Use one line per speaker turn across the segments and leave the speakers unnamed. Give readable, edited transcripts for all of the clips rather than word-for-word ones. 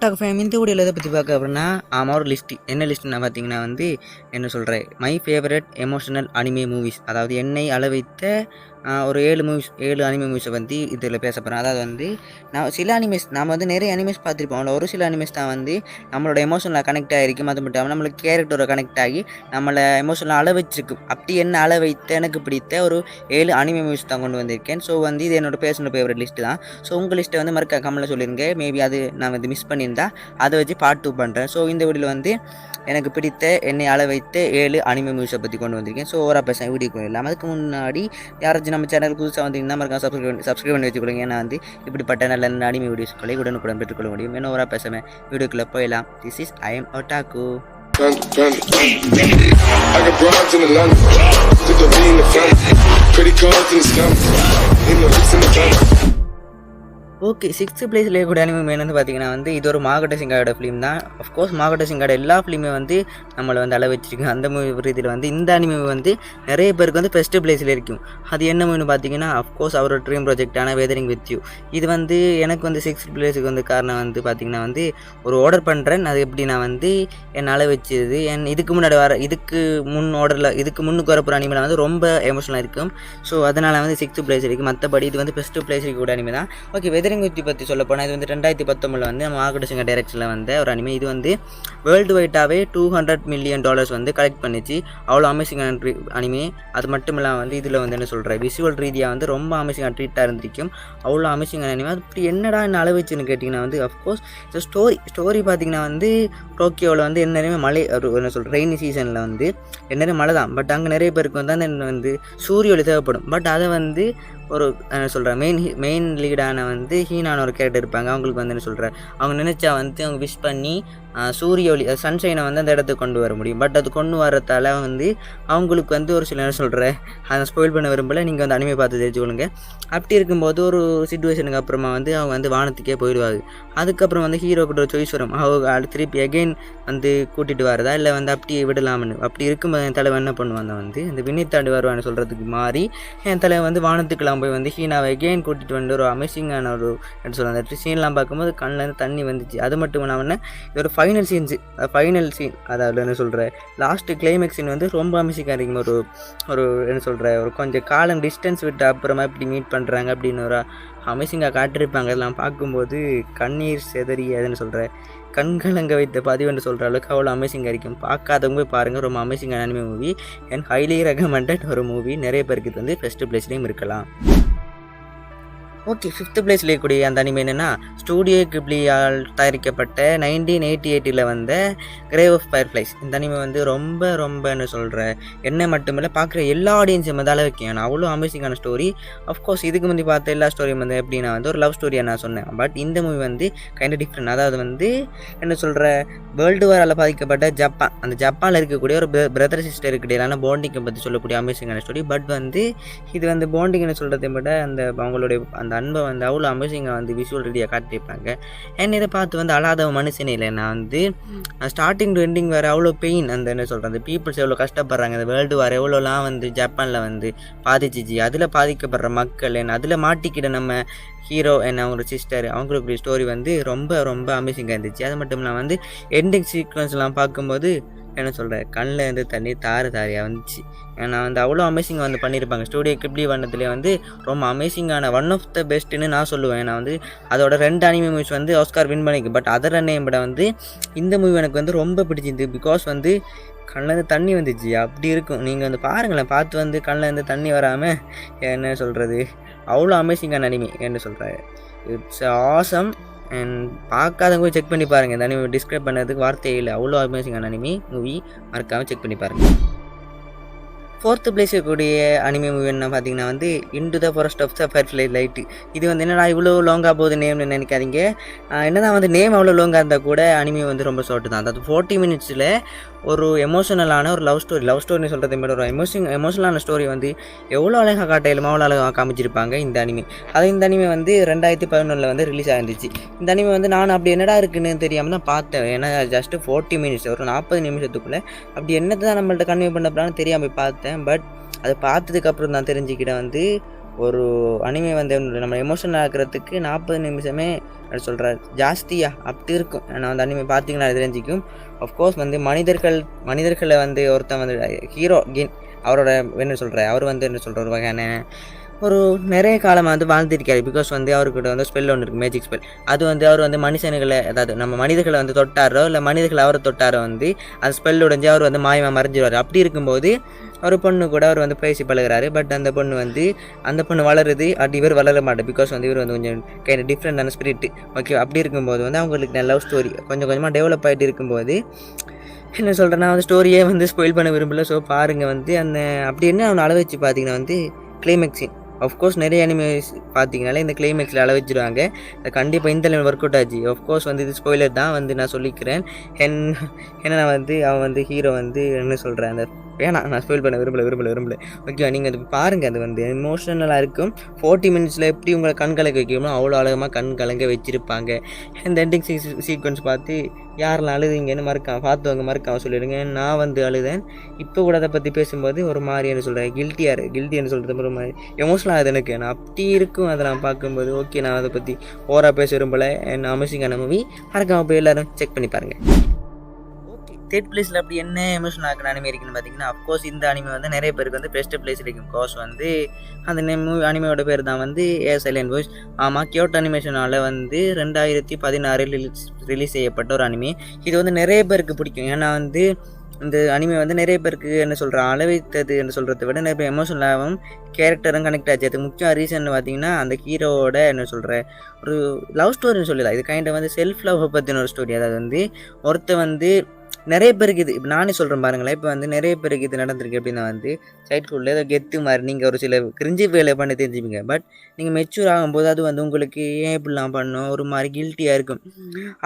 Talk fame இந்த வீடியோவில் எதை பற்றி பார்க்க அப்படின்னா ஒரு லிஸ்ட்டு என்ன லிஸ்ட்டுன்னா பார்த்தீங்கன்னா என்ன சொல்கிறேன் my favourite emotional anime movies, அதாவது என்னை அளவைத்த ஒரு 7 அனிமே மூவிஸை இதில் பேச போகிறேன். அதாவது நான் சில அனிமேஸ் நாம் நிறைய அனிமேஸ் பார்த்துருப்போம். அதில் ஒரு சில அனிமேஸ் தான் நம்மளோட எமோஷனில் கனெக்ட் ஆகிருக்கும். அது மட்டும் இல்லாமல் நம்மளுக்கு கேரக்டரை கனெக்ட் ஆகி நம்மளை எமோஷனில் அள வச்சிருக்கு. அப்படி என்ன அள வைத்த எனக்கு பிடித்த ஒரு 7 அனிமே மூவிஸ் தான் கொண்டு வந்திருக்கேன். ஸோ இது என்னோட பேசுகிற ஃபேவரட் லிஸ்ட்டு தான். ஸோ உங்கள் லிஸ்ட்டை மறக்க கமெண்ட்டில் சொல்லிடுங்க. மேபி அது நான் மிஸ் பண்ணியிருந்தா அதை வச்சு பார்ட் 2 பண்ணுறேன். ஸோ இந்த வீடியோவில் எனக்கு பிடித்த என்னை அள வைத்த 7 அனிமே மூவிஸை பற்றி கொண்டு வந்திருக்கேன். ஸோ ஓரா பேச வீடியோக்கு இல்லாமல் அதுக்கு முன்னாடி யாராச்சும் நம்ம சேனல் புதுசாக வந்தீங்கன்னா மறக்காம சப்ஸ்கிரைப் பண்ணி வச்சுக்கொள்ளுங்க. ஏன்னா இப்படிப்பட்ட நல்ல அனிமே வீடியோஸ்களை உடனுக்குடன் பெற்றுக்கொள்ள முடியும். என்ன ஓரா பேசாம வீடியோக்குள்ளே போயிடலாம். This is I am ஒட்டாக்கு. Okay, 6th பிளேஸில் கூட அனிமே என்னன்னு பார்த்தீங்கன்னா இது ஒரு மாகட்ட சிங்காயோட ஃபிலிம் தான். அஃப்கோர்ஸ் மாகட்ட சிங்காயோட எல்லா ஃபிலிமே நம்மளை அள வச்சிருக்கு. அந்த மூவி இதில் இந்த அனிமே நிறைய பேருக்கு ஃபஸ்ட்டு பிளேஸில் இருக்கும். அது என்ன மூவின்னு பார்த்தீங்கன்னா அஃப்கோர்ஸ் அவரோட ட்ரீம் ப்ராஜெக்டான வெதரிங் வித் யூ. இது எனக்கு 6th பிளேஸுக்கு காரணம் பார்த்தீங்கன்னா ஒரு ஆர்டர் பண்ணுறேன். அது எப்படி நான் என்னை அள வச்சது இதுக்கு முன்னாடி இதுக்கு முன்னுக்கு வரப்போகிற அனிமே ரொம்ப எமோஷனலாக இருக்கும். ஸோ அதனால் 6th பிளேஸ் இருக்குது. மற்றபடி இது ஃபஸ்ட்டு பிளேஸ் கூட அனிமே தான். ஓகே, வெதரிங் வித் யூ பற்றி சொல்ல போனால் இது 2019 நம்ம மாகட்ட சிங்கா டைரக்ஷனில் ஒரு அனிமே. இது வேர்ல்டு வைட்டாகவே $200 மில்லியன் கலெக்ட் பண்ணிச்சு. அவ்வளோ அமேசிங்கான அனிமே. அது மட்டும் இல்லாமல் இதில் என்ன சொல்கிறேன், விசுவல் ரீதியாக ரொம்ப அமேசிங்கான ட்ரீட்டாக இருந்திருக்கும். அவ்வளோ அமேசிங்கான அனிமே. அது இப்படி என்னடா என்ன அளவுச்சுன்னு கேட்டிங்கன்னா அஃப்கோர்ஸ் ஸ்டோரி பார்த்திங்கன்னா டோக்கியோவில் என்னென்ன மழை என்ன சொல்கிறேன் ரெய்னி சீசனில் என்னென்ன மழை தான். பட் அங்கே நிறைய பேருக்கு சூரிய ஒளி தேவைப்படும். பட் அதை ஒரு என்ன சொல்கிறேன் மெயின் லீடான ஹீனான ஒரு கேரக்டர் இருப்பாங்க. அவங்களுக்கு என்ன சொல்கிறேன் அவங்க நினச்சா அவங்க விஷ் பண்ணி சூரிய ஒளி சன்ஷைனை அந்த இடத்துக்கு கொண்டு வர முடியும். பட் அது கொண்டு வரத்தால் அவங்களுக்கு ஒரு சில என்ன சொல்கிறேன் அதை ஸ்பாயில் பண்ண விரும்பல. நீங்கள் அனிமே பார்த்து தெரிஞ்சுக்கொள்ளுங்க. அப்படி இருக்கும்போது ஒரு சிச்சுவேஷனுக்கு அப்புறமா அவங்க வானத்துக்கே போயிடுவாங்க. அதுக்கப்புறம் ஹீரோக்கிட்ட ஒரு சாய்ஸ் வரும். அவங்க திருப்பி அகெயின் கூட்டிகிட்டு வரதா இல்லை அப்படியே விடலாம்னு. அப்படி இருக்கும்போது என் தலைவன் என்ன பண்ணுவாங்க அந்த விண்ணை தாண்டி வருவான்னு சொல்கிறதுக்கு மாறி என் தலைவன் வானத்துக்கெல்லாம் போய் ஹீனாவை அகெயின் கூட்டிகிட்டு ஒரு அமேசிங்கான ஒரு என்ன சொல்ல அந்த சீன்லாம் பார்க்கும்போது கண்ணில் தண்ணி வந்துச்சு. அது மட்டும் இல்லாமல் இது ஒரு ஃபைனல் சீன் அதாவது என்ன சொல்கிற லாஸ்ட்டு கிளைமேக்ஸ் சீன் ரொம்ப அமேசிங்காக இருக்கும். ஒரு என்ன சொல்கிற ஒரு கொஞ்சம் காலம் டிஸ்டன்ஸ் விட்டு அப்புறமா இப்படி மீட் பண்ணுறாங்க அப்படின்னு ஒரு அமேசிங்காக காட்டிருப்பாங்க. அதெல்லாம் பார்க்கும்போது கண்ணீர் செதறி அதுன்னு சொல்கிற கண்கலங்க வைத்த பதிவுன்னு சொல்கிற அளவுக்கு அவ்வளோ அமேசிங்காக இருக்கும். பார்க்காதவங்க போய் பாருங்கள். ரொம்ப அமேசிங்கான anime movie and highly recommended ஒரு மூவி. நிறைய பேருக்கு ஃபஸ்ட்டு பிளேஸ்லேயும் இருக்கலாம். ஓகே, 5th பிளேஸில் இருக்கக்கூடிய அந்த அனிமே என்னென்னா ஸ்டூடியோ கிப்ளியால் தயாரிக்கப்பட்ட 1988 கிரேவ் ஆஃப் ஃபயர்ஃப்ளைஸ். இந்த அனிமே ரொம்ப ரொம்ப என்ன சொல்கிற என்ன மட்டுமில்லை பார்க்குற எல்லா ஆடியன்ஸும் வைக்கணும். அவ்வளோ அமேசிங்கான ஸ்டோரி. அஃப்கோர்ஸ் இதுக்கு பார்த்த எல்லா ஸ்டோரியும் எப்படின்னா ஒரு லவ் ஸ்டோரியாக நான் சொன்னேன். பட் இந்த மூவி கைண்ட் டிஃப்ரெண்ட். அதாவது என்ன சொல்கிற வேர்ல்டு வாரால் பாதிக்கப்பட்ட ஜப்பான், அந்த ஜப்பானில் இருக்கக்கூடிய ஒரு பிரதர் சிஸ்டருக்கு இடையிலான பாண்டிங்கை பற்றி சொல்லக்கூடிய அமேசிங்கான ஸ்டோரி. பட் இது பாண்டிங்னு சொல்கிறத விட அவங்களுடைய அந்த அன்பை அவ்வளோ அமேசிங்காக விசுவல் ரீதியாக காட்டியிருப்பாங்க. அண்ட் இதை பார்த்து அழாத மனுஷனே இல்லை. நான் ஸ்டார்டிங் டு எண்டிங் வேறு அவ்வளோ பெயின். அந்த என்ன சொல்கிறேன் அந்த பீப்புள்ஸ் எவ்வளோ கஷ்டப்படுறாங்க. அந்த வேர்ல்டு வார் எவ்வளோலாம் ஜப்பானில் பாதிச்சிச்சு. அதில் பாதிக்கப்படுற மக்கள் அதில் மாட்டிக்கிட்ட நம்ம ஹீரோ ஒரு சிஸ்டர் அவங்களுக்கு ஸ்டோரி ரொம்ப ரொம்ப அமேசிங்காக இருந்துச்சு. அது மட்டும் இல்லாமல் எண்டிங் சீக்வன்ஸ்லாம் பார்க்கும்போது என்ன சொல்கிறேன் கண்ணில் தண்ணி தாரையாக வந்துச்சு. ஏன்னா அவ்வளோ அமேசிங்காக பண்ணியிருப்பாங்க. ஸ்டூடியோ கிப்ளி வண்ணத்துலேயே ரொம்ப அமேசிங்கான ஒன் ஆஃப் த பெஸ்ட்டுன்னு நான் சொல்லுவேன். ஏன்னா அதோட 2 அனிமே மூவிஸ் ஆஸ்கார் வின் பண்ணிக்கு. பட் அதர் அன்னையும் விட இந்த மூவி எனக்கு ரொம்ப பிடிச்சிருந்து. பிகாஸ் கண்ணில் தண்ணி வந்துச்சு. அப்படி இருக்கும். நீங்கள் பாருங்களேன், பார்த்து கண்ணில் தண்ணி வராமல் என்ன சொல்கிறது அவ்வளோ அமேசிங்கான அனிமே. என்ன சொல்கிறேன் இட்ஸ் ஆசம். அண்ட் பார்க்காதவங்க செக் பண்ணி பாருங்கள். இந்த அனிமே டிஸ்கிரைப் பண்ணதுக்கு வார்த்தையே இல்லை. அவ்வளோ அமேசிங்கான அனிமே மூவி. மறக்காமல் செக் பண்ணி பாருங்கள். 4th பிளேஸ் இருக்கக்கூடிய அனிமே மூவி என்ன பார்த்தீங்கன்னா into the forest of the firefly light. இது என்னடா இவ்வளோ லாங்காக போகுது நேம்னு நினைக்காதீங்க. என்னதான் நேம் அவ்வளோ லாங்காக இருந்தால் கூட அனிமே ரொம்ப ஷார்ட்டு தான். அதாவது 40 மினிட்ஸில் ஒரு எமோஷனலான ஒரு லவ் ஸ்டோரின்னு சொல்கிறத விட ஒரு எமோஷனலான ஸ்டோரி எவ்வளோ அழகாக காட்டையிலுமோ அவ்வளோ அழகாக காமிச்சிருப்பாங்க இந்த அனிமே. அது இந்த அனிமே 2011 ரிலீஸ் ஆகிருந்துச்சு. இந்த அனிமே நான் அப்படி என்னடா இருக்குன்னு தெரியாமல் தான் பார்த்தேன். ஏன்னா ஜஸ்ட்டு 40 மினிட்ஸ் ஒரு 40 நிமிஷத்துக்குள்ளே அப்படி என்னத்தை தான் நம்மள்ட்ட கன்வே பண்ண போகிறான்னு தெரியாமல் பார்த்தேன். பட் அதை பார்த்ததுக்கப்புறம் தான் தெரிஞ்சுக்கிட்டேன் ஒரு அனிமே வந்து நம்ம எமோஷனல் ஆக்குறதுக்கு 40 நிமிஷமே சொல்கிறேன் ஜாஸ்தியா அப்படி இருக்கும். நான் வந்து அனிமே பார்த்தீங்கன்னா அது தெரிஞ்சிக்கும். அஃப்கோர்ஸ் வந்து மனிதர்களை வந்து ஒருத்தன் வந்து ஹீரோ அவரோட என்ன சொல்கிறேன் அவர் வந்து என்ன சொல்கிற ஒரு வகையான ஒரு நிறைய காலமாக வந்து வாழ்ந்துருக்காரு. பிகாஸ் வந்து அவர்கிட்ட வந்து ஸ்பெல் ஒன்று இருக்குது, மேஜிக் ஸ்பெல். அது வந்து அவர் வந்து மனுஷனுகளை, அதாவது நம்ம மனிதர்களை வந்து தொட்டாரோ இல்லை மனிதர்கள் அவரை தொட்டாரோ வந்து அந்த ஸ்பெல் உடைஞ்சு அவர் வந்து மாயமாக மறைஞ்சிடுவார். அப்படி இருக்கும்போது ஒரு பொண்ணு கூட அவர் வந்து பேசி பழகிறாரு. பட் அந்த பொண்ணு வந்து வளருது, அப்படி இவர் வளர மாட்டேன். பிகாஸ் வந்து இவர் வந்து கொஞ்சம் கைண்ட் டிஃப்ரெண்டான ஸ்பிரிட். ஓகே, அப்படி இருக்கும்போது வந்து அவங்களுக்கு லவ் ஸ்டோரி கொஞ்சம் கொஞ்சமாக டெவலப் ஆகிட்டு இருக்கும்போது என்ன சொல்கிறேன்னா வந்து ஸ்டோரியே வந்து ஸ்பாயில் பண்ண விரும்பல. ஸோ பாருங்கள் வந்து அந்த அப்படி என்ன அவனை அளவு வச்சு பார்த்தீங்கன்னா வந்து கிளைமேக்ஸ் சீன். ஆஃப்கோர்ஸ் நிறைய அனிமேஸ் பார்த்தீங்கனாலே இந்த கிளைமேக்ஸில் அள வச்சுருவாங்க. கண்டிப்பாக இந்த லெவல் ஒர்க் அவுட் ஆச்சு. ஆஃப்கோர்ஸ் வந்து இது ஸ்பாயிலர் தான் வந்து நான் சொல்லிக்கிறேன். ஏன்னா வந்து அவன் வந்து ஹீரோ வந்து என்ன சொல்கிறேன் அந்த வேணாம், நான் ஸ்பாயில் பண்ண விரும்பல. ஓகே, நீங்கள் அது பாருங்கள். அது வந்து எமோஷனலாக இருக்கும். 40 மினிட்ஸில் எப்படி உங்களை கண் கலங்க வைக்கணுமோ அவ்வளோ அழகமாக கண் கலங்க வச்சுருப்பாங்க. இந்த எண்டிங் சீக்வன்ஸ் பார்த்து யாரெல்லாம் அழுதுங்கன்னு மறக்காம சொல்லிடுங்க. நான் வந்து அழுதேன். இப்போ கூட அதை பற்றி பேசும்போது ஒரு மாதிரி என்ன சொல்கிறேன் கில்ட்டின்னு சொல்கிறது ஒரு மாதிரி எமோஷனல் ஆகுது எனக்கு. நான் அப்படி இருக்கும் அதை நான் பார்க்கும்போது. ஓகே, நான் அதை பற்றி ஓவராக பேச விரும்பலை. என்ன அமேசிங்கான மூவி, மறக்காம போய் எல்லோரும் செக் பண்ணி பாருங்கள். தேர்ட் பிளேஸில் அப்படி என்ன எமோஷனல் ஆக்கிற அனிமே இருக்குன்னு பார்த்தீங்கன்னா, அஃப்கோர்ஸ் இந்த அனிமே வந்து நிறைய பேருக்கு வந்து பெஸ்ட் பிளேஸ் இருக்கும். கோர்ஸ் வந்து அந்த அனிமையோட பேர் தான் வந்து ஏ சைலண்ட் வாய்ஸ். ஆமாம், கியோட்டோ அனிமேஷனால் வந்து 2016 ரிலீஸ் செய்யப்பட்ட ஒரு அனிமே. இது வந்து நிறைய பேருக்கு பிடிக்கும். ஏன்னா வந்து இந்த அனிமே வந்து நிறைய பேருக்கு என்ன சொல்கிறேன் அளவைத்தது என்று சொல்கிறத விட நிறைய பேர் எமோஷனலாகவும் கேரக்டரும் கனெக்ட் ஆச்சு. அதுக்கு முக்கிய ரீசன் பார்த்தீங்கன்னா அந்த ஹீரோவோட என்ன சொல்கிற ஒரு லவ் ஸ்டோரின்னு சொல்லலாம். இது கைண்ட் வந்து செல்ஃப் லவ் பற்றின ஒரு ஸ்டோரி. அதாவது வந்து ஒருத்த வந்து நிறைய பேருக்கு இது இப்போ நானே சொல்கிறேன் பாருங்களேன். இப்போ வந்து நிறைய பேருக்கு இது நடந்திருக்கு. அப்படின்னா வந்து சைட்குள்ளே ஏதோ கெத்து மாதிரி நீங்கள் ஒரு சில கிரிஞ்சி வேலை பண்ணி தெரிஞ்சுப்பீங்க. பட் நீங்கள் மெச்சூர் ஆகும்போது அது வந்து உங்களுக்கு ஏன் இப்படிலாம் பண்ணணும் ஒரு மாதிரி கில்ட்டியாக இருக்கும்.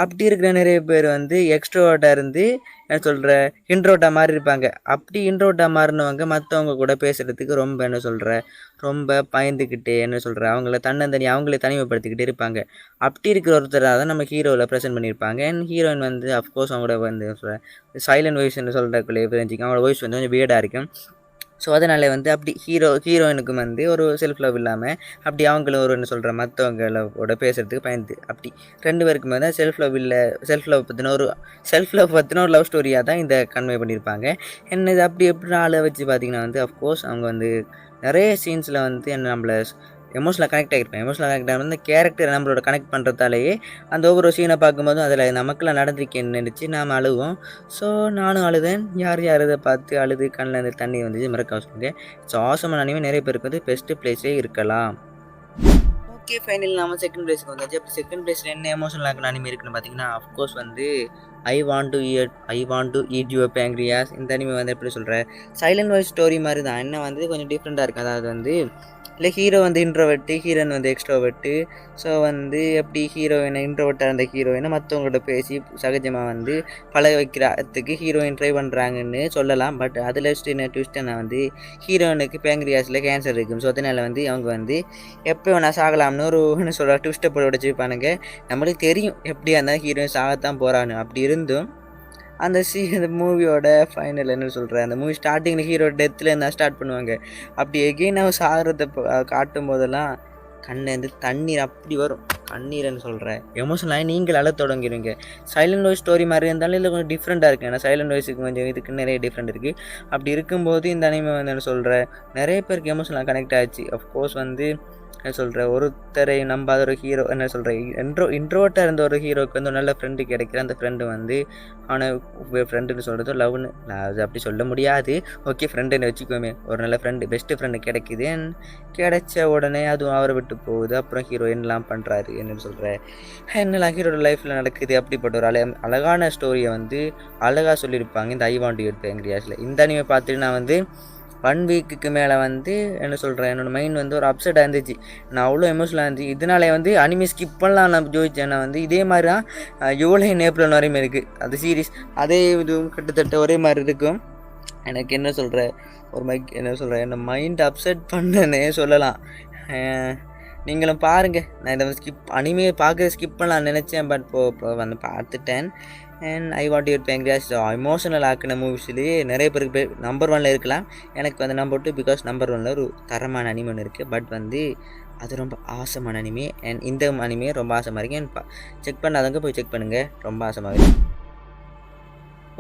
அப்படி இருக்கிற நிறைய பேர் வந்து எக்ஸ்ட்ரோவர்ட்டாக இருந்து என்ன சொல்கிற இன்ட்ரோட்டா மாதிரி இருப்பாங்க. அப்படி இன்ட்ரோட்டா மாறினவங்க மற்றவங்க கூட பேசுகிறதுக்கு ரொம்ப என்ன சொல்கிற ரொம்ப பயந்துக்கிட்டு என்ன சொல்கிற அவங்கள அவங்களே தனிமைப்படுத்திக்கிட்டு இருப்பாங்க. அப்படி இருக்கிற ஒருத்தராக தான் நம்ம ஹீரோவில் ப்ரெசென்ட் பண்ணியிருப்பாங்க. அண்ட் ஹீரோயின் வந்து அஃப்கோர்ஸ் அவங்களோட வந்து சைலண்ட் வாய்ஸ்ன்னு சொல்கிறக்குள்ளே தெரிஞ்சுக்க அவங்களோட வாய்ஸ் வந்து கொஞ்சம் வியர்டாக இருக்கும். ஸோ அதனால் வந்து அப்படி ஹீரோயினுக்கும் வந்து ஒரு செல்ஃப் லவ் இல்லாமல் அப்படி அவங்களும் ஒரு என்ன சொல்கிற மற்றவங்களோட பேசுகிறதுக்கு பயந்து அப்படி 2 பேருக்குமே தான் செல்ஃப் லவ் பற்றின ஒரு லவ் ஸ்டோரியாக தான் இந்த கன்வே பண்ணியிருப்பாங்க. என்ன இது அப்படி எப்படி ஆளை வச்சு பார்த்திங்கன்னா வந்து அஃப்கோர்ஸ் அவங்க வந்து நிறைய சீன்ஸில் வந்து நம்மளை எமோஷனலாக கனெக்ட் ஆகிருப்பேன். எமோஷனலாக கனெக்ட் ஆகிருந்த கேரக்டர் நம்மளோட கனெக்ட் பண்ணுறதாலேயே அந்த ஒவ்வொரு சீனை பார்க்கும்போதும் அதில் நமக்கெல்லாம் நடந்திருக்கேன்னு நினச்சி நாம் அழுவோம். ஸோ நானும் அழுதேன். யார் இதை பார்த்து அழுது கண்ணில் அந்த தண்ணி வந்துச்சு மறக்க சொல்லுங்க. ஸோ ஆசமான அனிமே நிறைய பேருக்கு வந்து பெஸ்ட்டு பிளேஸே இருக்கலாம். ஓகே, ஃபைனல் நம்ம செகண்ட் பிளேஸ்க்கு வந்தாச்சு. அப்படி செகண்ட் பிளேஸில் என்ன எமோஷனல் ஆகிற அனிமே இருக்குன்னு பார்த்தீங்கன்னா அஃப்கோர்ஸ் வந்து I want to eat your pancreas. இந்த அனிமே வந்து எப்படி சொல்கிறேன் சைலண்ட் வாய்ஸ் ஸ்டோரி மாதிரி தான். என்ன வந்து கொஞ்சம் டிஃப்ரெண்ட்டாக இருக்குது. அதாவது வந்து இல்லை ஹீரோ வந்து இன்ட்ரோவெட்டு, ஹீரோயின் வந்து எக்ஸ்ட்ரோவெட்டு. ஸோ வந்து எப்படி இன்ட்ரோவெட்டாக இருந்த ஹீரோயினை மற்றவங்கள்ட்ட பேசி சகஜமாக வந்து பழக வைக்கிறதுக்கு ஹீரோயின் ட்ரை பண்ணுறாங்கன்னு சொல்லலாம். பட் அதில் ட்விஸ்ட் நான் வந்து ஹீரோயினுக்கு பேங்க்ரியாஸில் கேன்சர் இருக்கும். ஸோ அதனால் வந்து அவங்க வந்து எப்போ வேணால் சாகலாம்னு ஒரு என்ன சொல்கிற ட்விஸ்ட்டை போட வச்சுருப்பானுங்க. நம்மளுக்கு தெரியும் எப்படியா இருந்தால் ஹீரோயின் சாகத்தான் போகிறான்னு. அப்படி இருந்தும் அந்த மூவியோட ஃபைனல் என்ன சொல்கிறேன் அந்த மூவி ஸ்டார்டிங்கில் ஹீரோ டெத்தில் இருந்தால் ஸ்டார்ட் பண்ணுவாங்க. அப்படி எகெயின் அவன் சாகிறத காட்டும் போதெல்லாம் கண்ணிலேருந்து தண்ணீர் அப்படி வரும். கண்ணீர்னு சொல்கிறேன் எமோஷனலாக நீங்கள் அழ தொடங்கிடுங்க. சைலண்ட் வாய்ஸ் ஸ்டோரி மாதிரி இருந்தாலும் இல்லை கொஞ்சம் டிஃப்ரெண்ட்டாக இருக்குது. ஏன்னா சைலண்ட் வாய்ஸுக்கு கொஞ்சம் இதுக்கு நிறைய டிஃப்ரெண்ட் இருக்குது. அப்படி இருக்கும்போது இந்த அனிமே வந்து என்ன சொல்கிறேன் நிறைய பேருக்கு எமோஷனலாக கனெக்ட் ஆச்சு. அஃப்கோர்ஸ் வந்து என்ன சொல்கிறேன் ஒருத்தரை நம்பாத ஒரு ஹீரோ என்ன சொல்கிறேன் இன்ட்ரோவர்ட்டாக இருந்த ஒரு ஹீரோவுக்கு வந்து ஒரு நல்ல ஃப்ரெண்டு கிடைக்கிற அந்த ஃப்ரெண்டு வந்து அவனை ஃப்ரெண்டுன்னு சொல்கிறது லவ்னு அது அப்படி சொல்ல முடியாது. ஓகே, ஃப்ரெண்டுன்னு வச்சுக்கோமே. ஒரு நல்ல ஃப்ரெண்டு பெஸ்ட்டு ஃப்ரெண்டு கிடைக்குது. கிடைச்ச உடனே அதுவும் அவரை விட்டு போகுது. அப்புறம் ஹீரோ என்னெல்லாம் பண்ணுறாரு என்னன்னு சொல்கிறேன் என்னெல்லாம் ஹீரோட லைஃப்பில் நடக்குது. அப்படிப்பட்ட ஒரு அழகான ஸ்டோரியை வந்து அழகாக சொல்லியிருப்பாங்க இந்த ஐ வாண்ட் டு ஈட் பேங்க்ரியாஸில். இந்த அனிமே பார்த்துட்டு நான் வந்து 1 வீக்குக்கு மேலே வந்து என்ன சொல்கிறேன் என்னோடய மைண்ட் வந்து ஒரு அப்செட்டாக இருந்துச்சு. நான் அவ்வளோ எமோஷனலாக இருந்துச்சு. இதனால வந்து அனிமே ஸ்கிப் பண்ணலாம் நான் ஜோதிச்சேன். நான் வந்து இதே மாதிரி தான் யுவலை ஏப்ரல் வரையுமே இருக்குது அது சீரீஸ். அதே இதுவும் கிட்டத்தட்ட ஒரே மாதிரி இருக்கும். எனக்கு என்ன சொல்கிற என்ன சொல்கிறேன் என்னை மைண்ட் அப்செட் பண்ணனே சொல்லலாம். நீங்களும் பாருங்கள். நான் இதை அனிமே ஸ்கிப் பண்ணலான்னு நினச்சேன். பட் இப்போ வந்து பார்த்துட்டேன். And I want your pancreas emotional ஆக்கின மூவிஸ்லேயே நிறைய பேருக்கு நம்பர் 1 இருக்கலாம். எனக்கு வந்து நம்பர் 2 பிகாஸ் நம்பர் 1 ஒரு தரமான அனிமே ஒன்று இருக்குது. பட் வந்து அது ரொம்ப ஆசமான அனிமே. அண்ட் இந்த அனிமே ரொம்ப ஆசமாக இருக்குது. அண்ட் செக் பண்ணாதவங்க போய் செக் பண்ணுங்கள், ரொம்ப ஆசமாக இருக்குது.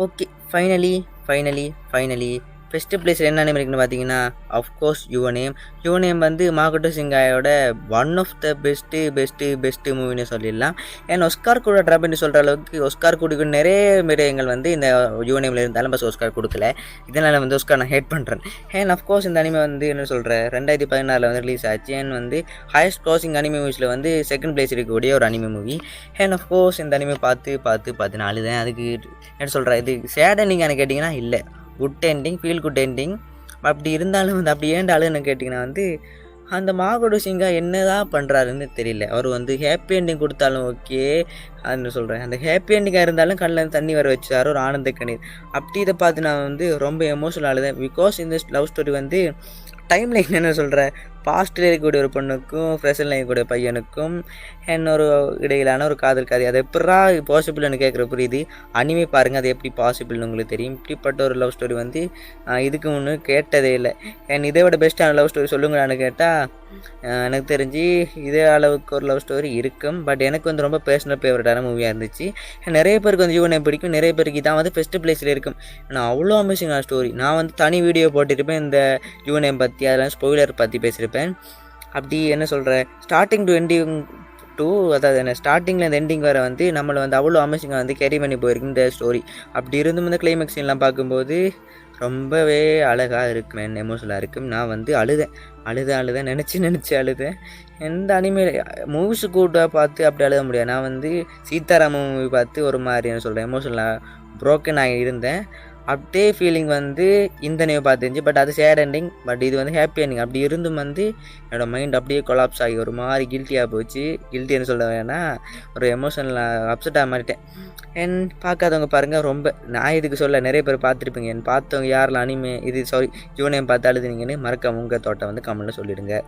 ஓகே, ஃபைனலி ஃபஸ்ட்டு பிளேஸில் என்ன அனிமே இருக்குன்னு பார்த்தீங்கன்னா, அஃப்கோர்ஸ் யுவர் நேம் வந்து மாகோட்டோ சிங்காயோட ஒன் ஆஃப் த பெஸ்ட்டு மூவின்னு சொல்லிடலாம். ஏன் ஒஸ்கார் கூட ட்ராப் பண்ணி சொல்கிற அளவுக்கு ஒஸ்கார் கொடுக்க நிறைய விடயங்கள் வந்து இந்த யுவர் நேமில் இருந்தாலும் பஸ் ஒஸ்கார் கொடுக்கல. இதனால் வந்து ஒஸ்கார் நான் ஹேட் பண்ணுறேன். ஏன் அஃப்கோர்ஸ் இந்த அனிமே வந்து என்ன சொல்கிறேன் 2016 வந்து ரிலீஸ் ஆச்சு. ஏன் வந்து ஹையஸ்ட் க்ராசிங் அனிமே மூவிஸில் வந்து செகண்ட் பிளேஸ் இருக்கக்கூடிய ஒரு அனிமே மூவி. ஏன் அஃப்கோர்ஸ் இந்த அனிமே பார்த்து நான் அழுதேன். அதுக்கு என்ன சொல்கிறேன், இது சேட் எண்டிங்கானு கேட்டிங்கன்னா இல்லை, good ending, feel good ending. அப்படி இருந்தாலும் வந்து அப்படி ஏன்டா அழுன்னு கேட்டிங்கன்னா வந்து அந்த மாகோட்டோ சிங்கா என்ன தான் பண்ணுறாருன்னு தெரியல. அவர் வந்து ஹாப்பி எண்டிங் கொடுத்தாலும் ஓகே, அதுன்னு சொல்கிறேன், அந்த ஹாப்பி எண்டிங்காக இருந்தாலும் கண்ணில் தண்ணி வர வச்சார் ஒரு ஆனந்த கண்ணீர். அப்படி இதை பார்த்து நான் வந்து ரொம்ப எமோஷனல் ஆகுதேன். பிகாஸ் இந்த லவ் ஸ்டோரி வந்து டைம் லைன் என்ன சொல்கிறேன், பாஸ்ட்டில் இருக்கக்கூடிய ஒரு பொண்ணுக்கும் ப்ரெசன்ட்டில் இருக்கக்கூடிய பையனுக்கும் இன்னொரு இடையிலான ஒரு காதல் கதை. அது எப்படா பாசிபிள்னு கேட்குற புரியுது. அனிமே பாருங்கள், அது எப்படி பாசிபிள்னு உங்களுக்கு தெரியும். இப்படிப்பட்ட ஒரு லவ் ஸ்டோரி வந்து இதுக்கு முன்னே கேட்டதே இல்லை. இதை விட பெஸ்ட்டான லவ் ஸ்டோரி சொல்லுங்களான்னு கேட்டால் எனக்கு தெரிஞ்சு இதே அளவுக்கு ஒரு லவ் ஸ்டோரி இருக்கும். பட் எனக்கு வந்து ரொம்ப பர்சனல் ஃபேவரட்டான மூவியாக இருந்துச்சு. நிறைய பேருக்கு வந்து யுவனை பிடிக்கும், நிறைய பேருக்கு இதான் வந்து ஃபஸ்ட்டு பிளேஸில் இருக்கும். நான் அவ்வளோ அமேசிங்கான ஸ்டோரி. நான் வந்து தனி வீடியோ போட்டிருப்பேன் இந்த யுவனை பற்றி, அதெல்லாம் ஸ்பாயிலர் பற்றி பேசியிருப்பேன். அப்படி என்ன சொல்கிறேன், ஸ்டார்டிங் டு எண்டிங் அதாவது என்ன ஸ்டார்டிங்கில் இந்த எண்டிங் வர வந்து நம்மளை வந்து அவ்வளோ அமேசிங்காக வந்து கேரி பண்ணி போயிருக்கு இந்த ஸ்டோரி. அப்படி இருந்தும் இந்த கிளைமேக்ஸ் சீன்லாம் பார்க்கும்போது ரொம்பவே அழகாக இருக்கும், எமோஷனலாக இருக்கும். நான் வந்து அழுதேன் நினச்சி அழுதேன். எந்த அனிமே மூவிஸு கூட பார்த்து அப்படி அழுத முடியாது. நான் வந்து சீதாராமன் மூவி பார்த்து ஒரு மாதிரி என்ன சொல்கிறேன் எமோஷனலாக ப்ரோக்கன் ஆகி இருந்தேன். அப்படியே ஃபீலிங் வந்து இந்த நியூ பார்த்துருந்துச்சு. பட் அது சேட் எண்டிங், பட் இது வந்து ஹாப்பி எண்டிங். அப்படி இருந்தும் வந்து என்னோடய மைண்ட் அப்படியே கொலாப்ஸ் ஆகி ஒரு மாதிரி கில்ட்டியாக போச்சு. கில்ட்டின்னு சொல்ல வேணால் ஒரு எமோஷனல் அப்செட்டாக மாறிட்டேன். பார்க்காதவங்க பாருங்கள், ரொம்ப நான் இதுக்கு சொல்ல நிறைய பேர் பார்த்துருப்பீங்க. பார்த்தவங்க யாரெல்லாம் அனிமே இது யுவனையும் பார்த்து அழுதுனீங்கன்னு மறக்காம உங்கள் தோட்டம் வந்து கமெண்ட்டில் சொல்லிவிடுங்க.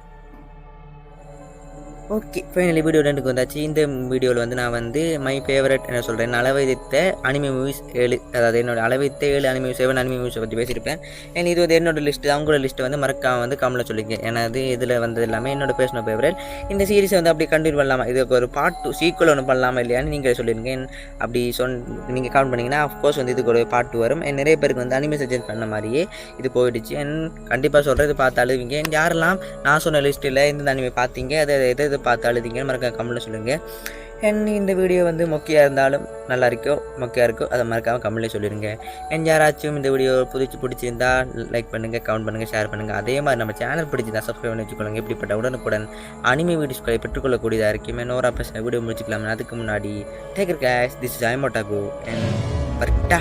ஓகே, ஃபைனலி வீடியோ ரெண்டுக்கு வந்தாச்சு. இந்த வீடியோவில் வந்து நான் வந்து மை ஃபேவரட் என்ன சொல்கிறேன், அளவைத்த அனிமே மூவிஸ் 7, அதாவது என்னோடய அளவைத்த 7 அனிமே 7 அனிமே மூவிஸை பற்றி பேசியிருப்பேன். இது வந்து என்னோடய லிஸ்ட்டு, அவங்களோட லிஸ்ட்டு வந்து மறக்காம வந்து கமெண்ட்டில் சொல்லிங்க. ஏன்னா அது இதில் வந்தது எல்லாமே என்னோடய பேசின ஃபேவரட். இந்த சீரிஸை வந்து அப்படி கண்டினியூ பண்ணலாமா, இதுக்கு ஒரு பார்ட் 2 சீக்குவல் ஒன்று பண்ணலாமா இல்லையான்னு நீங்கள் சொல்லிடுங்க. அப்படி நீங்கள் கமெண்ட் பண்ணிங்கன்னா அஃப்கோர்ஸ் வந்து இதுக்கு ஒரு பார்ட் 2 வரும். நிறைய பேருக்கு வந்து அனிமே சஜெஸ்ட் பண்ண மாதிரியே இது போயிடுச்சு. கண்டிப்பாக சொல்கிறது பார்த்து அழுவீங்க. யாரெல்லாம் நான் சொன்ன லிஸ்ட்டில் இந்த அனிமே பார்த்தீங்க, எதை பார்த்து அழுதிங்கன்னு மறக்காம கமெண்ட்டில் சொல்லுங்கள். இந்த வீடியோ வந்து மொக்கையாக இருந்தாலும் நல்லா மொக்கையாக இருக்கோ அதை மறக்காமல் கமெண்ட்லேயே சொல்லிடுங்க. யாராச்சும் இந்த வீடியோ பிடிச்சிருந்தா லைக் பண்ணுங்கள், கமெண்ட் பண்ணுங்கள், ஷேர் பண்ணுங்கள். அதே மாதிரி நம்ம சேனல் பிடிச்சிருந்தா சப்ஸ்கிரைப் பண்ணி வச்சுக்கொள்ளுங்க. இப்படிப்பட்ட உடனுக்குடன் அனிமே வீடியோஸ்களை பெற்றுக்கொள்ளக்கூடியதாக இருக்குமே. நோரா பேச வீடியோ முடிச்சுக்கலாம். அதுக்கு முன்னாடி take care guys, this is ஐமோட்டாகோ அண்ட் பர்ட்டா.